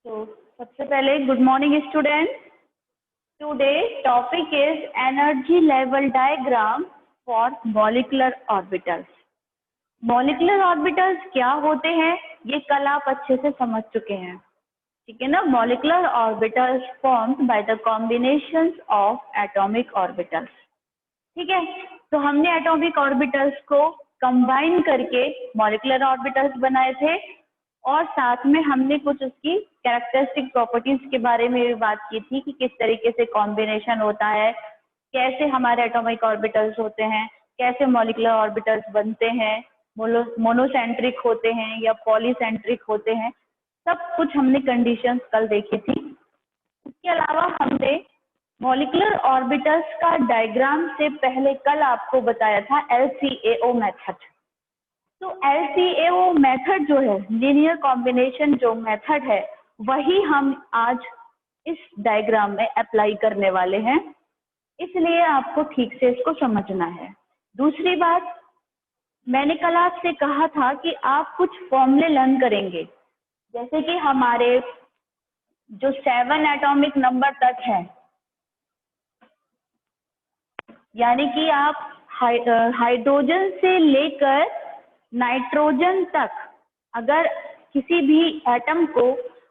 तो सबसे पहले good morning student. Today topic is energy level diagram for molecular orbitals. Molecular orbitals क्या होते हैं ये कल आप अच्छे से समझ चुके हैं, ठीक है ना। Molecular orbitals formed by the combinations of atomic orbitals, ठीक है। तो हमने एटॉमिक ऑर्बिटल्स को कंबाइन करके मॉलिक्यूलर ऑर्बिटल्स बनाए थे और साथ में हमने कुछ उसकी कैरेक्टरिस्टिक प्रॉपर्टीज के बारे में भी बात की थी कि किस तरीके से कॉम्बिनेशन होता है, कैसे हमारे एटॉमिक ऑर्बिटल्स होते हैं, कैसे मॉलिक्यूलर ऑर्बिटल्स बनते हैं, मोनोसेंट्रिक होते हैं या पॉलीसेंट्रिक होते हैं, सब कुछ हमने कंडीशंस कल देखी थी। इसके अलावा हमने मॉलिक्यूलर ऑर्बिटल्स का डायग्राम से पहले कल आपको बताया था LCAO मेथड। तो LCAO मेथड जो है, लीनियर कॉम्बिनेशन जो मेथड है, वही हम आज इस डायग्राम में अप्लाई करने वाले हैं, इसलिए आपको ठीक से इसको समझना है। दूसरी बात, मैंने कल आपसे कहा था कि आप कुछ फॉर्मूले लर्न करेंगे, जैसे कि हमारे जो 7 एटॉमिक नंबर तक है, यानी कि आप हाइड्रोजन से लेकर नाइट्रोजन तक अगर किसी भी एटम को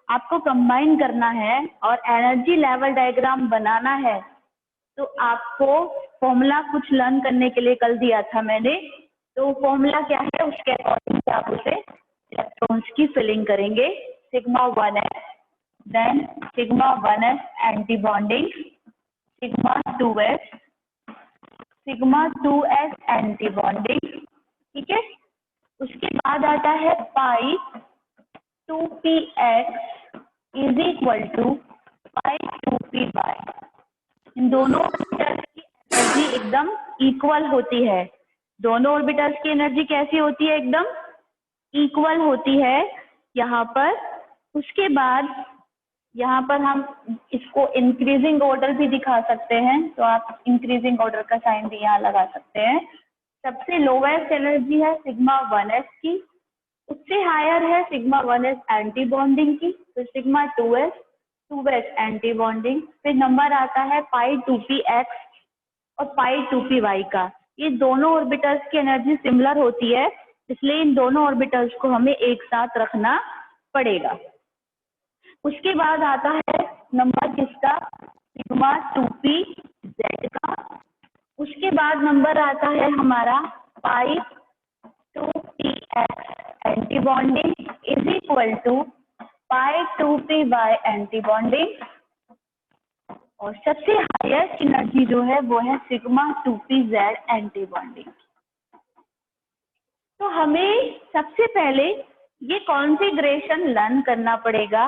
आपको कंबाइन करना है और एनर्जी लेवल डायग्राम बनाना है, तो आपको फॉर्मूला कुछ लर्न करने के लिए कल दिया था मैंने। तो फॉर्मूला क्या है, उसके अकॉर्डिंग आप उसे इलेक्ट्रॉन्स की फिलिंग करेंगे। Sigma 1s, then sigma 1s anti bonding, sigma 2s, sigma 2s anti bonding, ठीक है। उसके बाद आता है pi 2px is equal to pi 2py। इन दोनों ऑर्बिटल्स की एनर्जी एकदम इक्वल होती है। दोनों ऑर्बिटल्स की एनर्जी कैसी होती है, एकदम इक्वल होती है यहाँ पर। उसके बाद यहाँ पर हम इसको इंक्रीजिंग ऑर्डर भी दिखा सकते हैं, तो आप इंक्रीजिंग ऑर्डर का साइन भी यहाँ लगा सकते हैं। सबसे लोवेस्ट एनर्जी है सिग्मा 1s की, उससे हायर है सिग्मा 1s एंटी बॉन्डिंग की, फिर सिग्मा 2s एंटी बॉन्डिंग, फिर नंबर आता है पाई 2px और पाई 2py का। ये दोनों ऑर्बिटल्स की एनर्जी सिमिलर होती है, इसलिए इन दोनों ऑर्बिटल्स को हमें एक साथ रखना पड़ेगा। उसके बाद आता है नंबर किसका, सिग्मा 2pz का। उसके बाद नंबर आता है हमारा pi 2px anti bonding is equal to pi 2py anti bonding. और सबसे हाईएस्ट एनर्जी जो है वो है सिग्मा 2pz एंटी बॉन्डिंग। तो हमें सबसे पहले ये कॉन्फ़िगरेशन लर्न करना पड़ेगा।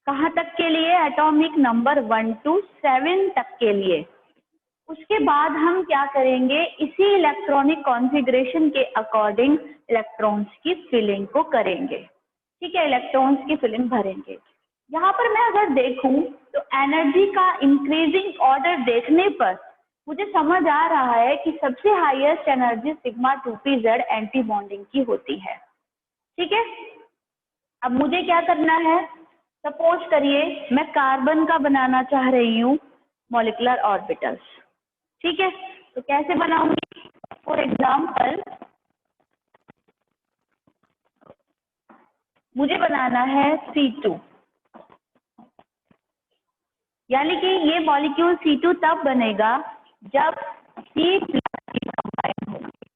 कहाँ तक के लिए, एटॉमिक नंबर 1 to 7 तक के लिए। उसके बाद हम क्या करेंगे, इसी इलेक्ट्रॉनिक कॉन्फ़िगरेशन के अकॉर्डिंग इलेक्ट्रॉन्स की फिलिंग को करेंगे, ठीक है। इलेक्ट्रॉन्स की फिलिंग भरेंगे। यहाँ पर मैं अगर देखूं तो एनर्जी का इंक्रीजिंग ऑर्डर देखने पर मुझे समझ आ रहा है कि सबसे highest energy sigma 2pz anti bonding की होती है, ठीक है। अब मुझे क्या करना है, सपोज करिए मैं कार्बन का बनाना चाह रही हूँ मॉलिक्यूलर ऑर्बिटल्स, ठीक है। तो कैसे बनाऊंगी, फॉर एग्जाम्पल मुझे बनाना है C2, यानी कि ये मॉलिक्यूल C2 तब बनेगा जब C+ की कंबाइन होगी,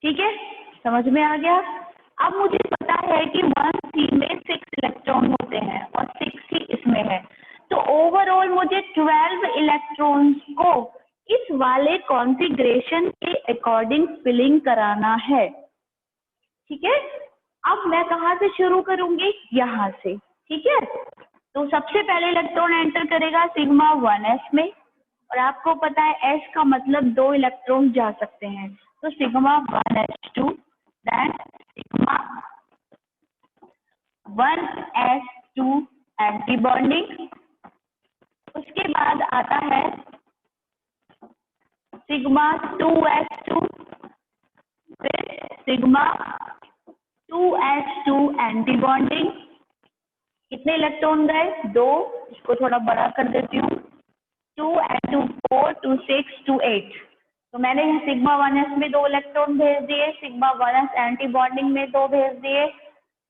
ठीक है। समझ में आ गया। अब मुझे पता है कि 1C में 6 इलेक्ट्रॉन होते हैं और 6 ही इसमें है, तो ओवरऑल मुझे 12 इलेक्ट्रॉन्स को इस वाले कॉन्फ़िगरेशन के अकॉर्डिंग फिलिंग कराना है, ठीक है। अब मैं कहाँ से शुरू करूंगी, यहाँ से, ठीक है। तो सबसे पहले इलेक्ट्रॉन एंटर करेगा सिग्मा 1s में, और आपको पता है s का मतलब 2 इलेक्ट्रॉन जा सकते हैं, तो sigma 1s2, then sigma 1s2 anti bonding. उसके बाद आता है सिग्मा 2s2, फिर सिग्मा 2s2 एंटी बॉन्डिंग, कितने इलेक्ट्रॉन गए? 2। इसको थोड़ा बड़ा कर देती हूँ। 2 and 2 4 2 6 2 8। तो मैंने यहाँ सिग्मा 1s में 2 इलेक्ट्रॉन भेज दिए, सिग्मा 1s एंटी बॉन्डिंग में 2 भेज दिए,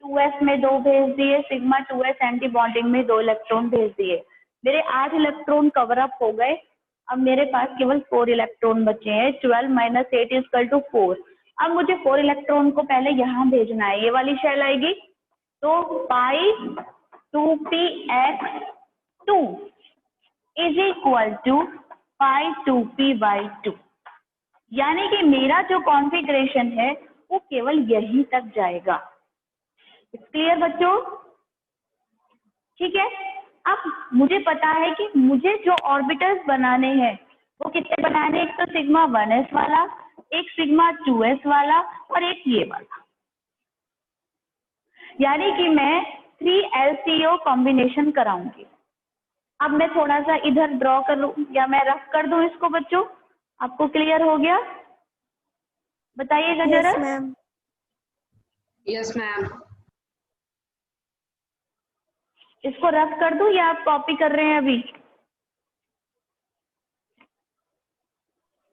2s में 2 भेज दिए, सिग्मा 2s एंटी बॉन्डिंग में 2 इलेक्ट्रॉन भेज दिए। मेरे 8 इलेक्ट्रॉन कवर अप हो गए। अब मेरे पास केवल 4 इलेक्ट्रॉन बचे हैं। 12 - 8 = 4। अब मुझे 4 इलेक्ट्रॉन को पहले यहाँ भेजना है। ये वाली शेल आएगी, तो pi 2px2 is equal to pi 2p/2। यानी कि मेरा जो कॉन्फ़िगरेशन है वो केवल यहीं तक जाएगा। क्लियर बच्चों? ठीक है। अब मुझे पता है कि मुझे जो ऑर्बिटल्स बनाने हैं वो कितने बनाने हैं? एक तो सिग्मा 1s वाला, एक सिग्मा 2s वाला और एक ये वाला। यानी कि मैं 3LCO कॉम्बिनेशन कराऊंगी। अब मैं थोड़ा सा इधर ड्रॉ कर लूं या मैं रफ कर दूं इसको बच्चों? आपको क्लियर हो गया? बताइएगा जरा। Yes ma'am. Yes ma'am. इसको रफ कर दूं या आप कॉपी कर रहे हैं अभी?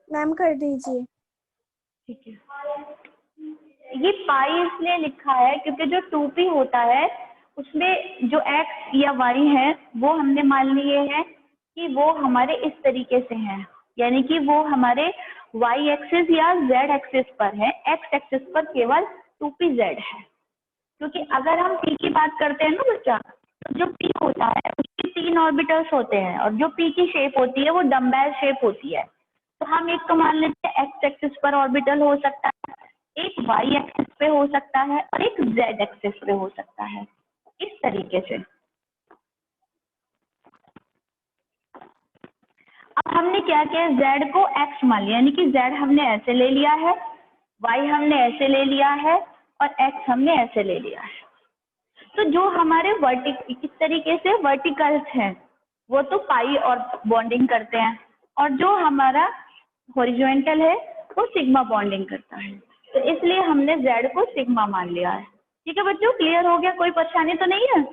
मैम कर दीजिए। ठीक है। ये पाई इसलिए लिखा है क्योंकि जो 2p होता है उसमें जो x या y है वो हमने मान लिए हैं कि वो हमारे इस तरीके से हैं, यानी कि वो हमारे y एक्सिस या z एक्सिस पर है, x एक्सिस पर केवल 2pz है। क्योंकि अगर हम p की बात करते हैं ना बच्चा, तो जो p होता है उसके 3 ऑर्बिटल्स होते हैं और जो p की शेप होती है वो डम्बेल शेप होती है। तो हम एक तो मान लेते हैं x एक्सिस पर ऑर्बिटल हो सकता है, एक y एक्सिस पे हो सकता है और एक z एक्सिस पे हो सकता है, इस तरीके से। अब हमने क्या किया? z को x मान लिया, यानी कि z हमने ऐसे ले लिया है, y हमने ऐसे ले लिया है और x हमने ऐसे ले लिया है। तो जो हमारे इस तरीके से वर्टिकल्स हैं वो तो पाई और बॉन्डिंग करते हैं, और जो हमारा हॉरिजॉन्टल है वो सिग्मा बॉन्डिंग करता है। तो इसलिए हमने z को सिग्मा मान लिया है। ठीक है बच्चों, क्लियर हो गया? कोई परेशानी तो नहीं है?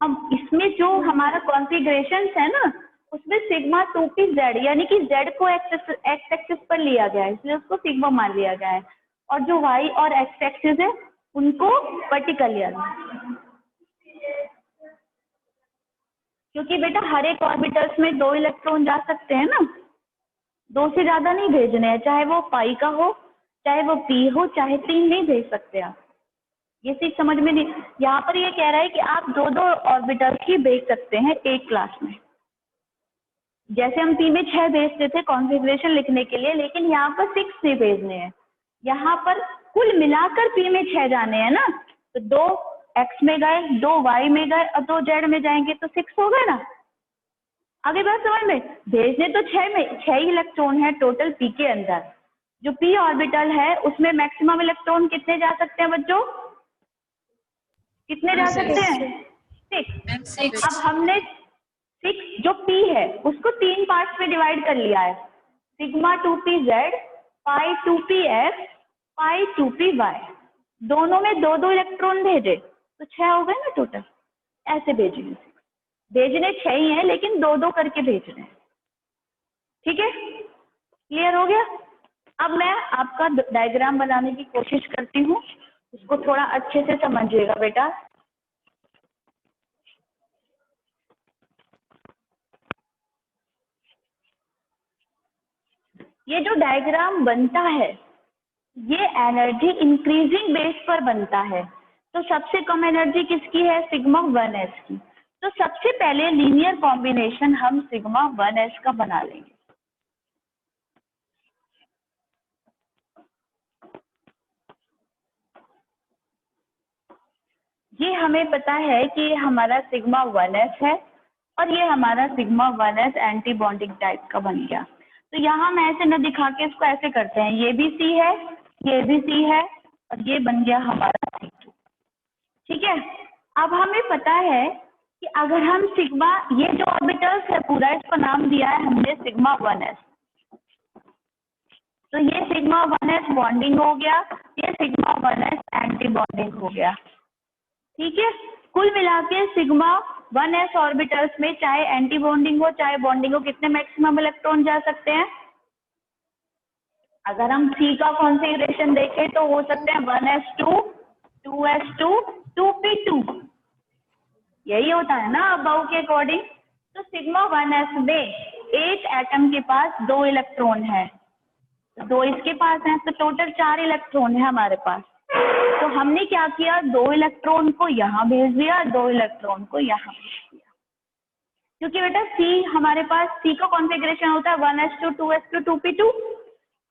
अब इसमें जो हमारा कॉन्फ़िगरेशन है ना उसमें सिग्मा 2pz यानी कि z को x एक्सिस पर लिया गया है, इसलिए उसको सिग्मा मान लिया गया है, और जो y और x एक्सिस है उनको वर्टिकल लिया गया है। क्योंकि बेटा हर एक ऑर्बिटल्स में 2 इलेक्ट्रॉन जा सकते हैं ना, 2 से ज्यादा नहीं भेजने हैं, चाहे वो पाई का हो चाहे वो p हो, चाहे 3 नहीं भेज सकते आप। ये चीज समझ में नहीं। यहाँ पर ये कह रहा है कि आप 2 ऑर्बिटल्स ही भेज सकते हैं एक क्लास में। जैसे हम p में 6 भेजते थे कॉन्फ़िगरेशन लिखने के लिए, लेकिन यहाँ पर 6 नहीं भेजने हैं। यहाँ पर कुल मिलाकर p में 6 जाने हैं ना, तो 2 x में गए, 2 y में गए और 2 z में जाएंगे तो 6 हो गए ना। आगे बात समझ में? भेजने तो 6 ही इलेक्ट्रॉन है टोटल p के अंदर। जो p ऑर्बिटल है उसमें मैक्सिमम इलेक्ट्रॉन कितने जा सकते हैं बच्चों? कितने जा सकते हैं? 6। अब हमने 6 जो p है उसको 3 पार्ट्स में डिवाइड कर लिया है, सिग्मा 2pz, पाई 2px, पाई 2py। दोनों में 2 इलेक्ट्रॉन भेजे तो 6 हो गए ना टोटल। ऐसे भेजेंगे, भेजने 6 ही है लेकिन 2 करके भेजने हैं। ठीक है, क्लियर हो गया? अब मैं आपका डायग्राम बनाने की कोशिश करती हूँ, उसको थोड़ा अच्छे से समझिएगा बेटा। ये जो डायग्राम बनता है ये एनर्जी इंक्रीजिंग बेस पर बनता है। तो सबसे कम एनर्जी किसकी है? सिग्मा 1s की। तो सबसे पहले लीनियर कॉम्बिनेशन हम सिग्मा 1s का बना लेंगे। ये हमें पता है कि ये हमारा सिग्मा 1s है और ये हमारा sigma 1s anti bonding type का बन गया। तो यहाँ मैं ऐसे न दिखा के इसको ऐसे करते हैं, ये भी C है, ये भी C है और ये बन गया हमारा C2। ठीक है, अब हमें पता है कि अगर हम सिग्मा, ये जो ऑर्बिटल्स है पूरा इसको नाम दिया है हमने सिग्मा 1s। तो ये सिग्मा 1s बॉन्डिंग हो गया, ये सिग्मा 1s एंटी बॉन्डिंग हो गया। ठीक है, कुल मिला के सिग्मा 1s ऑर्बिटल्स में चाहे एंटी बॉन्डिंग हो चाहे बॉन्डिंग हो कितने मैक्सिमम इलेक्ट्रॉन जा सकते हैं? अगर हम C का कॉन्फ़िगरेशन देखें तो हो सकते हैं 1s2, 2s2, 2p2, यही होता है ना अबाउ के अकॉर्डिंग। तो सिग्मा 1s में एक एटम के पास 2 इलेक्ट्रॉन है, 2 इसके पास है, तो टोटल 4 इलेक्ट्रॉन है हमारे पास। तो हमने क्या किया, 2 इलेक्ट्रॉन को यहाँ भेज दिया, 2 इलेक्ट्रॉन को यहाँ भेज दिया, क्योंकि बेटा C हमारे पास C का कॉन्फ़िगरेशन होता है 1s2, 2s2, 2p2।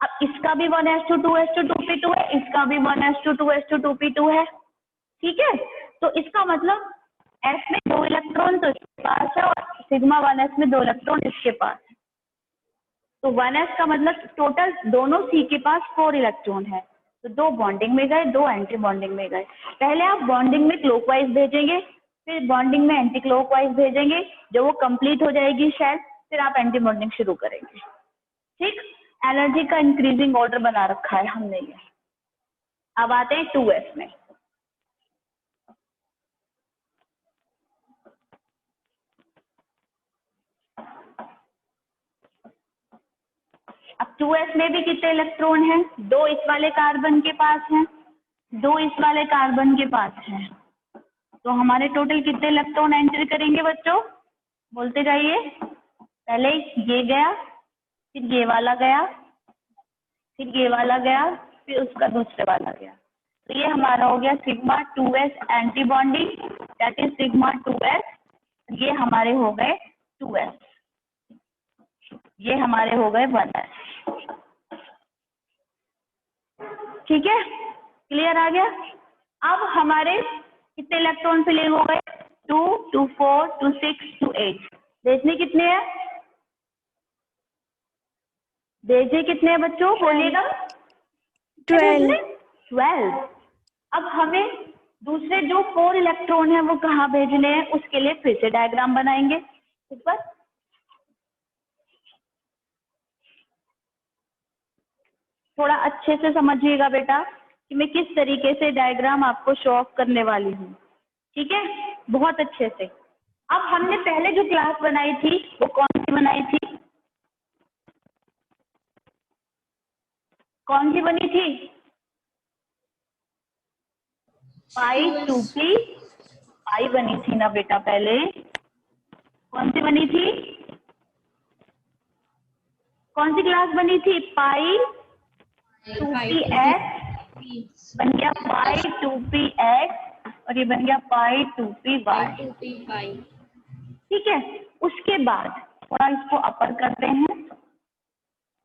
अब इसका भी 1s2, 2s2, 2p2 है, इसका भी 1s2, 2s2, 2p2 है, ठीक है। तो इसका मतलब S में 2 इलेक्ट्रॉन तो इसके पास है और सिग्मा 1s में 2 इलेक्ट्रॉन इसके पास है। तो 1s का मतलब टोटल दोनों C के पास 4 इलेक्ट्रॉन है। तो 2 बॉन्डिंग में गए, 2 एंटी बॉन्डिंग में गए। पहले आप बॉन्डिंग में क्लॉकवाइज भेजेंगे, फिर बॉन्डिंग में एंटी क्लॉकवाइज भेजेंगे, जब वो कंप्लीट हो जाएगी शेल फिर आप एंटी बॉन्डिंग शुरू करेंगे, ठीक। एनर्जी का इंक्रीजिंग ऑर्डर बना रखा है हमने ये। अब आते हैं 2s में। अब 2s में भी कितने इलेक्ट्रॉन हैं? 2 इस वाले कार्बन के पास हैं, 2 इस वाले कार्बन के पास हैं। तो हमारे टोटल कितने इलेक्ट्रॉन एंटर करेंगे बच्चों? बोलते जाइए। पहले ये गया, फिर ये वाला गया, फिर ये वाला गया, फिर उसका दूसरे वाला गया। तो ये हमारा हो गया sigma 2s anti bonding, that is sigma 2s। ये हमारे हो गए 2s, ये हमारे हो गए 1s, ठीक है, क्लियर आ गया। अब हमारे कितने इलेक्ट्रॉन फिलिंग हो गए? 2, 2, 4, 2, 6, 2, 8। भेजने कितने हैं? भेजे कितने हैं बच्चों, बोलिएगा। 12। अब हमें दूसरे जो 4 इलेक्ट्रॉन है वो कहाँ भेजने हैं, उसके लिए फिर से डायग्राम बनाएंगे। ऊपर थोड़ा अच्छे से समझिएगा बेटा कि मैं किस तरीके से डायग्राम आपको शो ऑफ करने वाली हूँ, ठीक है, बहुत अच्छे से। अब हमने पहले जो क्लास बनाई थी वो कौन सी बनाई थी? कौन सी बनी थी? पाई 2p पाई बनी थी ना बेटा पहले। कौन सी बनी थी? कौन सी क्लास बनी थी? पाई 2px बन गया पाई 2px और ये बन गया पाई 2py, ठीक है। उसके बाद थोड़ा इसको अपर करते हैं।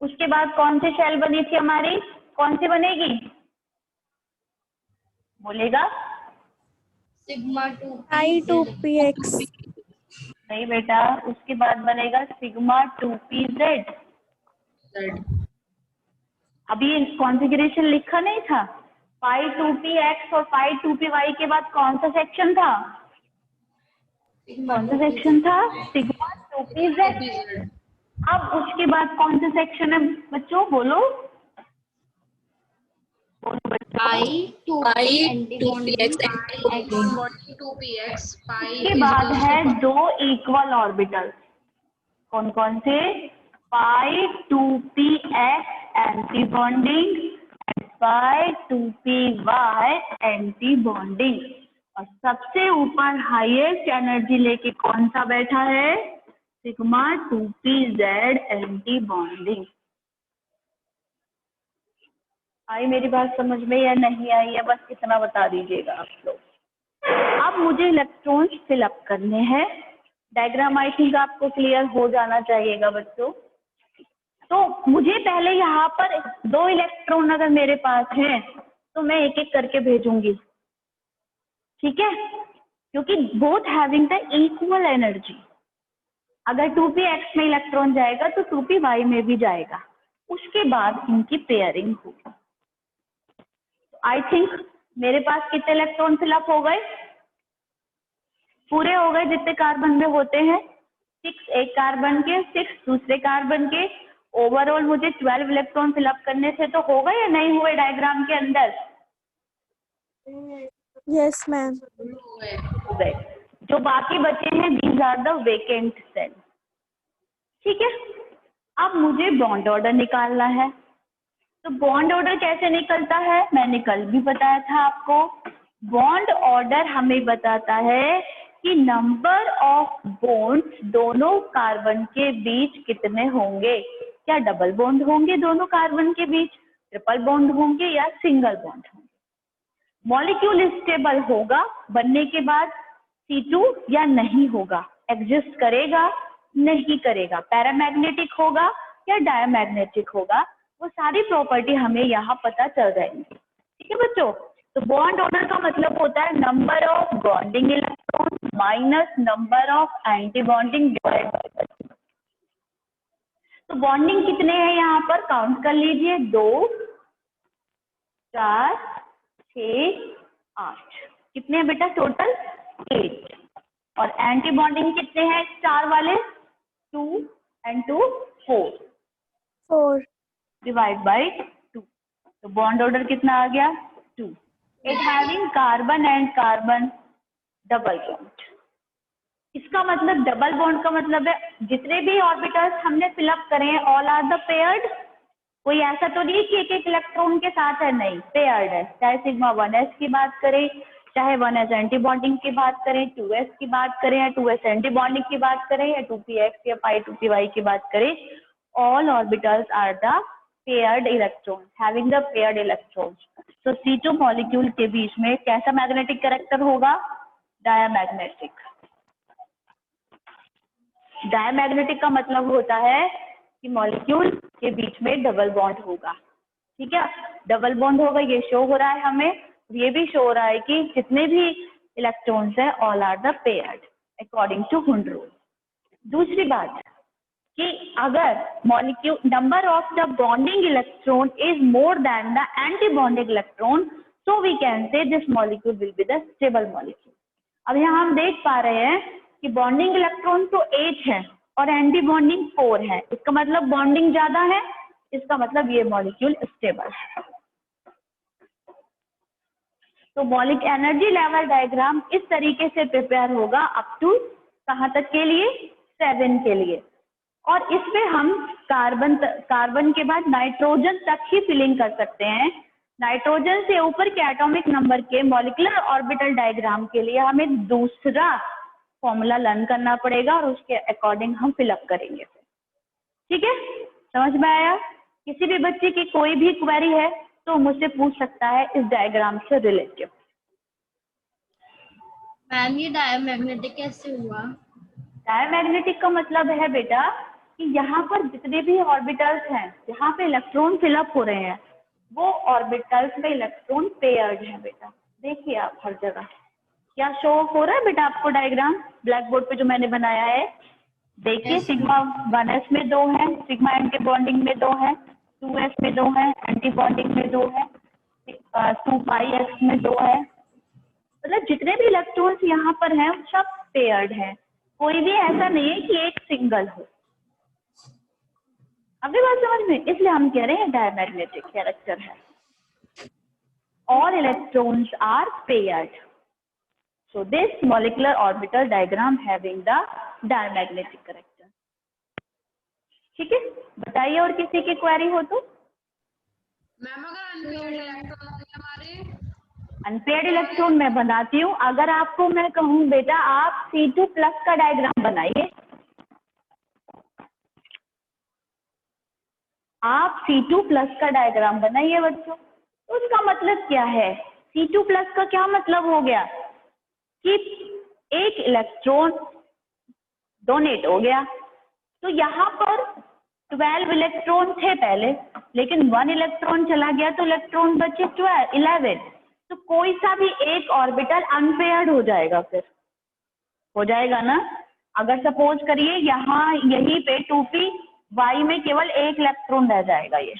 उसके बाद कौन सी शेल बनी थी हमारी? कौन सी बनेगी, बोलेगा? Sigma 2px। नहीं बेटा, उसके बाद बनेगा सिग्मा 2pz। अभी कॉन्फ़िगरेशन लिखा नहीं था? पाई 2px और पाई 2py के बाद कौन सा सेक्शन था? कौन सा सेक्शन था? Sigma 2pz। अब उसके बाद कौन सा सेक्शन है बच्चों, बोलो पाई 2px उसके बाद है 2 इक्वल ऑर्बिटल। कौन कौन से? पाई 2px anti bonding and pi 2py anti bonding. और सबसे ऊपर हाईएस्ट एनर्जी लेके कौन सा बैठा है? Sigma 2pz anti bonding. आई मेरी बात समझ में या नहीं आई है, बस इतना बता दीजिएगा आप लोग। अब मुझे इलेक्ट्रॉन्स फिलअप करने हैं। डायग्राम आई थिंक आपको क्लियर हो जाना चाहिएगा बच्चों। तो मुझे पहले यहाँ पर 2 इलेक्ट्रॉन अगर मेरे पास हैं तो मैं एक एक करके भेजूंगी, ठीक है, क्योंकि both having the equal energy. अगर 2px में इलेक्ट्रॉन जाएगा तो 2py में भी जाएगा, उसके बाद इनकी पेयरिंग होगी। आई थिंक मेरे पास कितने इलेक्ट्रॉन फिलअप हो गए? पूरे हो गए जितने कार्बन में होते हैं। 6 एक कार्बन के, 6 दूसरे कार्बन के, ओवरऑल मुझे 12 इलेक्ट्रॉन फिलअप करने से तो हो गए या नहीं हुए डायग्राम के अंदर? Yes, ma'am. हो गए। जो बाकी बचे हैं these are the vacant shell. ठीक है, अब मुझे बॉन्ड ऑर्डर निकालना है। तो बॉन्ड ऑर्डर कैसे निकलता है, मैंने कल भी बताया था आपको। बॉन्ड ऑर्डर हमें बताता है कि नंबर ऑफ बॉन्ड्स दोनों कार्बन के बीच कितने होंगे। क्या डबल बॉन्ड होंगे दोनों कार्बन के बीच, ट्रिपल बॉन्ड होंगे या सिंगल बॉन्ड होंगे। मॉलिक्यूल स्टेबल होगा बनने के बाद C2 या नहीं होगा, एग्जिस्ट करेगा नहीं करेगा, पैरामैग्नेटिक होगा या डायमैग्नेटिक होगा, वो सारी प्रॉपर्टी हमें यहाँ पता चल जाएंगी। ठीक है बच्चों, तो बॉन्ड ऑर्डर का मतलब होता है number of bonding electron minus number of anti bonding divide by. तो बॉन्डिंग कितने हैं यहाँ पर काउंट कर लीजिए, 2 4 6 8, कितने हैं बेटा टोटल 8। और एंटी बॉन्डिंग कितने हैं स्टार वाले, 2 and 2 4 4. Divide by 2। तो बॉन्ड ऑर्डर कितना आ गया 2। It having carbon and carbon double bond. इसका मतलब डबल बॉन्ड का मतलब है जितने भी ऑर्बिटल्स हमने फिलअप करे हैं ऑल आर द पेयर्ड। कोई ऐसा तो नहीं कि एक एक इलेक्ट्रॉन के साथ है, नहीं, पेयर्ड है। चाहे सिग्मा 1s की बात करें, चाहे 1s एंटी बॉन्डिंग की बात करें, 2s की बात करें या 2s एंटी बॉन्डिंग की बात करें या 2px या pi 2py की बात करें, all orbitals are the paired electrons having the paired electrons। तो C2 मॉलिक्यूल के बीच में कैसा मैग्नेटिक कैरेक्टर होगा, डायमैग्नेटिक। डायमैग्नेटिक का मतलब होता है कि मॉलिक्यूल के बीच में डबल बॉन्ड होगा। ठीक है, डबल बॉन्ड होगा, ये शो हो रहा है हमें। ये भी शो हो रहा है कि जितने भी इलेक्ट्रॉन्स हैं all are the paired according to Hund rule. दूसरी बात कि अगर molecule number of the bonding electron is more than the anti bonding electron, so we can say this molecule will be the stable molecule. अब यहाँ हम देख पा रहे हैं कि बॉन्डिंग इलेक्ट्रॉन तो 8 है और एंटी बॉन्डिंग 4 है, इसका मतलब बॉन्डिंग ज्यादा है, इसका मतलब ये मॉलिक्यूल स्टेबल है। तो मॉलिक एनर्जी लेवल डायग्राम इस तरीके से प्रिपेयर होगा अप टू कहाँ तक के लिए, 7 के लिए। और इसमें हम कार्बन के बाद नाइट्रोजन तक ही फिलिंग कर सकते हैं। नाइट्रोजन से ऊपर के एटॉमिक नंबर के मॉलिक्यूलर ऑर्बिटल डायग्राम के लिए हमें दूसरा फॉर्मूला लर्न करना पड़ेगा और उसके अकॉर्डिंग हम फिलअप करेंगे। ठीक है, समझ में आया। किसी भी बच्चे की कोई भी क्वेरी है तो मुझसे पूछ सकता है इस डायग्राम से रिलेटेड। मैम ये डायमैग्नेटिक कैसे हुआ? डायमैग्नेटिक का मतलब है बेटा कि यहाँ पर जितने भी ऑर्बिटल्स हैं जहाँ पे इलेक्ट्रॉन फिलअप हो रहे हैं वो ऑर्बिटल्स में इलेक्ट्रॉन पेयर्ड है बेटा। देखिए आप हर जगह क्या शो हो रहा है बेटा आपको डायग्राम ब्लैक बोर्ड पे जो मैंने बनाया है। देखिए Yes. सिग्मा 1s में 2 है, सिग्मा एंटी बॉन्डिंग में 2 है, 2s में 2 है, एंटी बॉन्डिंग में 2 है, 2πx में 2 है। मतलब जितने भी इलेक्ट्रॉन्स यहाँ पर हैं सब पेयर्ड हैं, कोई भी ऐसा नहीं है कि एक सिंगल हो। अभी बात समझ में, इसलिए हम कह रहे हैं डायमैग्नेटिक कैरेक्टर है। All electrons are paired. So this molecular orbital diagram having the diamagnetic character. ठीक है, बताइए और किसी की क्वेरी हो तो। मैम अगर अनपेयर्ड इलेक्ट्रॉन होंगे हमारे, अनपेयर्ड इलेक्ट्रॉन मैं बनाती हूँ। अगर आपको मैं कहूँ बेटा आप C2 प्लस का डायग्राम बनाइए, आप C2 प्लस का डायग्राम बनाइए बच्चों। तो उसका मतलब क्या है, C2 प्लस का क्या मतलब हो गया कि एक इलेक्ट्रॉन डोनेट हो गया। तो यहाँ पर 12 इलेक्ट्रॉन थे पहले, लेकिन 1 इलेक्ट्रॉन चला गया तो इलेक्ट्रॉन बचे 11। तो कोई सा भी एक ऑर्बिटल अनपेयर्ड हो जाएगा, फिर हो जाएगा ना। अगर सपोज करिए यहाँ यहीं पे 2py में केवल एक इलेक्ट्रॉन रह जाएगा ये,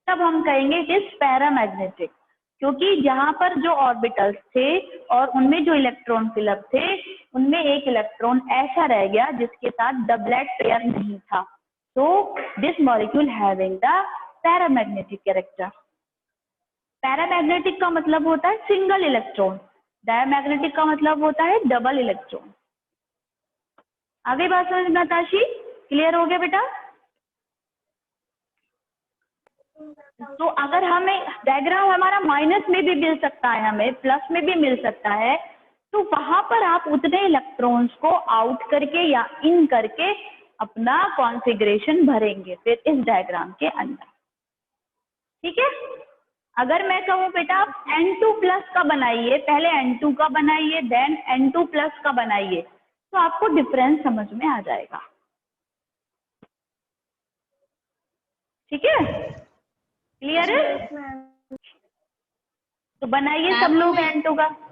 तब हम कहेंगे इट इज पैरामैग्नेटिक, क्योंकि जहां पर जो ऑर्बिटल्स थे और उनमें जो इलेक्ट्रॉन फिलअप थे उनमें एक इलेक्ट्रॉन ऐसा रह गया जिसके साथ डबलेट पेयर नहीं था। तो this molecule having the paramagnetic character. Paramagnetic का मतलब होता है सिंगल इलेक्ट्रॉन, डायमैग्नेटिक का मतलब होता है डबल इलेक्ट्रॉन। आगे बात समझ में ताशी, क्लियर हो गया बेटा? तो अगर हमें डायग्राम हमारा माइनस में भी मिल सकता है, हमें प्लस में भी मिल सकता है, तो वहां पर आप उतने इलेक्ट्रॉन्स को आउट करके या इन करके अपना कॉन्फ़िगरेशन भरेंगे फिर इस डायग्राम के अंदर। ठीक है? अगर मैं कहूँ बेटा आप N2 प्लस का बनाइए, पहले N2 का बनाइए देन N2 प्लस का बनाइए, तो आपको डिफरेंस समझ में आ जाएगा। ठीक है? क्लियर है? मैम। तो बनाइए सब लोग N2 का।